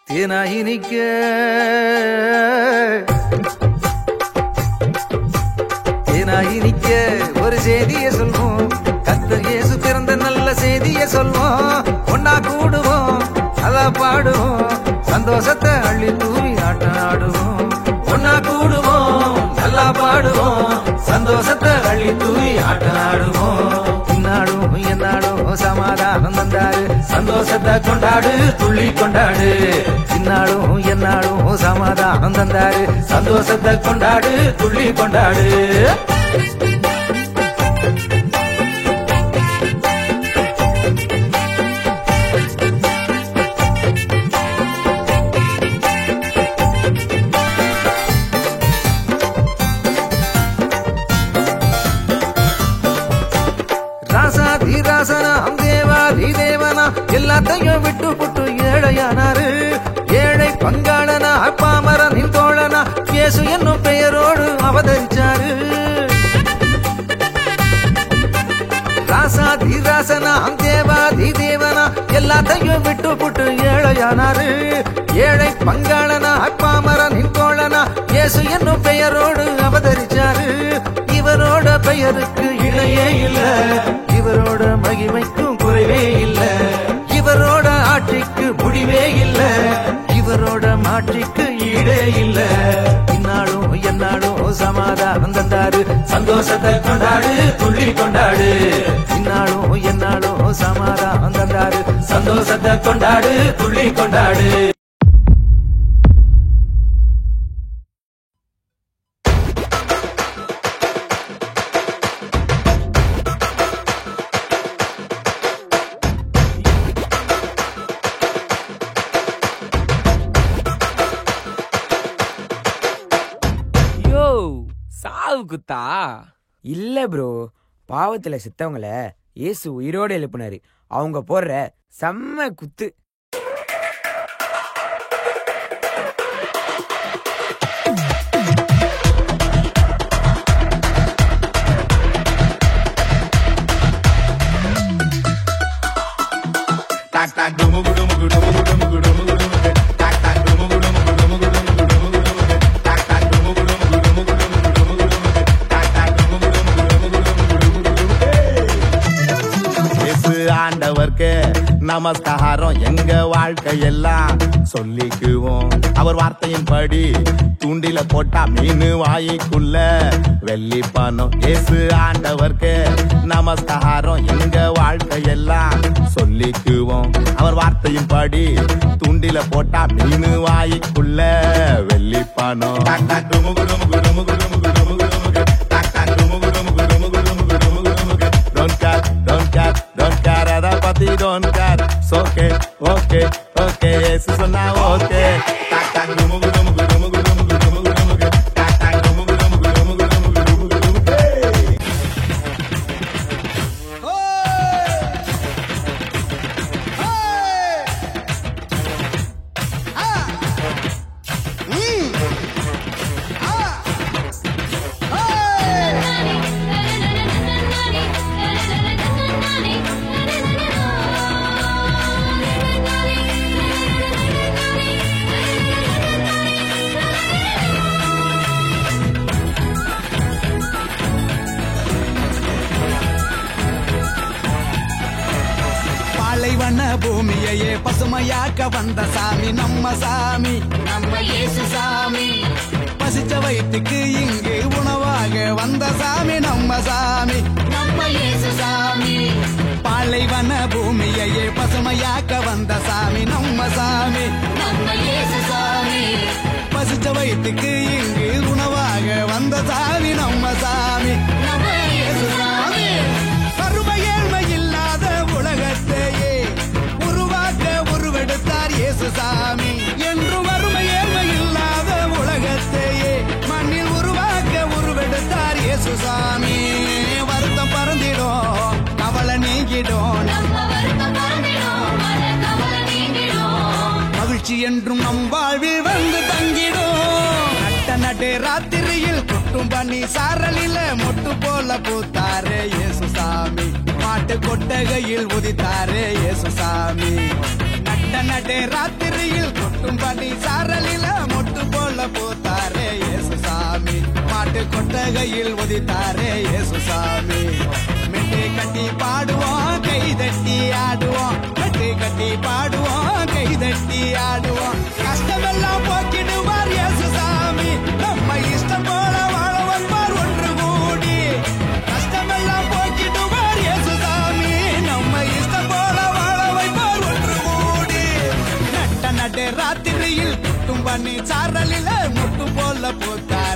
தேனாயினிக்க ஒரு செய்தியை சொல்வோம். கர்த்தர் இயேசு பிறந்த நல்ல செய்தியை சொல்வோம். ஒன்னா கூடுவோம், நல்லா பாடுவோம், சந்தோஷத்தை அள்ளி தூவி ஆட்டம் ஆடுவோம். ஒன்னா கூடுவோம், நல்லா பாடுவோம், சந்தோஷத்தை அள்ளி தூவி ஆட்டம் ஆடுவோம். இந்நாடும் எந்நாடும் சமாதானம் தந்தாரு, சந்தோஷத்தை கொண்டாடு, துள்ளி கொண்டாடு. இந்நாடும் எந்நாடும் சமாதானம் தந்தாரு, சந்தோஷத்தை கொண்டாடு, துள்ளி கொண்டாடு. ராசாதிராசனாம் தேவாதிதேவனா எல்லாத்தையும் விட்டு புட்டு ஏழையானாரு. ஏழை பங்காளனா பாமரனின் தோழனா இயேசு என்னும் பெயரோடு அவதரிச்சாரு. ராசாதிராசனாம் தேவாதிதேவனா எல்லாத்தையும் விட்டு புட்டு ஏழையானாரு. ஏழை பங்காளனா பாமரனின் தோழனா இயேசு என்னும் பெயரோடு அவதரிச்சாரு. இவரோட பெயருக்கு இணையே இல்ல, இவரோட மகிமைக்கும் குறைவே இல்ல, இவரோட ஆட்சிக்கு முடிவே இல்ல, இவரோட மாட்சிக்கு ஈடே இல்ல. இந்நாளும் எந்நாளும் சமாதானம் தந்தாரு, சந்தோஷத்தை கொண்டாடு, துள்ளி கொண்டாடு. இந்நாளும் எந்நாளும் சமாதானம் தந்தாரு, சந்தோஷத்தை கொண்டாடு, துள்ளி கொண்டாடு. சாவு குத்தா இல்ல ப்ரோ, பாவத்துல செத்தவங்கள இயேசு உயிரோடு எழுப்பினாரு. அவங்க போடுற செம்ம குத்து. ஆண்டவர்க்கு நமஸ்காரம் எங்க வாழ்க்கையெல்லாம் சொல்லிக்குவோம். அவர் வார்த்தையின்படி தூண்டில போட்டா மீன் வாய்க்குள்ள வெள்ளி பணம். இயேசு ஆண்டவர்க்கு நமஸ்காரம் எங்க வாழ்க்கையெல்லாம் சொல்லிக்குவோம். அவர் வார்த்தையின்படி தூண்டில போட்டா மீன் வாய்க்குள்ள வெள்ளி பணம். Don't care, it's okay, okay, okay, eso suena okay. பூமியையே பசுமையாக்க வந்த சாமி நம்ம சாமி, நம்ம இயேசு சாமி. பசிச்ச வயிற்றுக்கு இங்கு உணவாக வந்த சாமி நம்ம சாமி, நம்ம இயேசு சாமி. பாலைவன பூமியையே பசுமையாக்க வந்த சாமி நம்ம சாமி, நம்ம இயேசு சாமி. பசிச்ச வயிற்றுக்கு இங்கு உணவாக வந்த சாமி நம்ம சாமி, நம்ம இயேசு சாமி. கருமை ஏழ்மை இல்லாத உலகத்தையே உருவெடுத்தார் இயேசு சாமி. என்றும் வறுமை ஏழ்மை இல்லாத உலகத்தையே மண்ணில் உருவாக்க உருவெடுத்தார் இயேசு சாமி. வருத்தம் பறந்திடும், கவலை நீங்கிடும், மகிழ்ச்சி என்றும் நம் வாழ்வில் வந்து தங்கிடும். நட்ட நடு ராத்திரியில் கொட்டும் பனி சாரலில மொட்டு போல பூத்தாரே இயேசு சாமி. பாட்டு கொட்டகையில் உதித்தாரே இயேசு சாமி. நட்ட நடு ராத்திரியில் கொட்டும் பண்ணி சாரலில மொட்டு போல போத்தாரே இயேசுசாமி மாட்டு கொட்டகையில் உதித்தாரே இயேசுசாமி மெட்டு கட்டி பாடுவோம் கை தட்டி ஆடுவோம் மெட்டு கட்டி பாடுவோம் கை தட்டி ஆடுவோம் கஷ்டமெல்லாம் போக்கிடுவார் இயேசுசாமி நம்ம இஷ்டம் போல வாழ வைப்பார் ஒன்று கூடி கஷ்டமெல்லாம் போக்கிடுவார் இயேசுசாமி நம்ம இஷ்டம் போல வாழ வைப்பார் ஒன்று கூடி நட்ட நடு ராத்திரியில் குட்டும் பண்ணி சாரலில முட்டு போல போத்தார்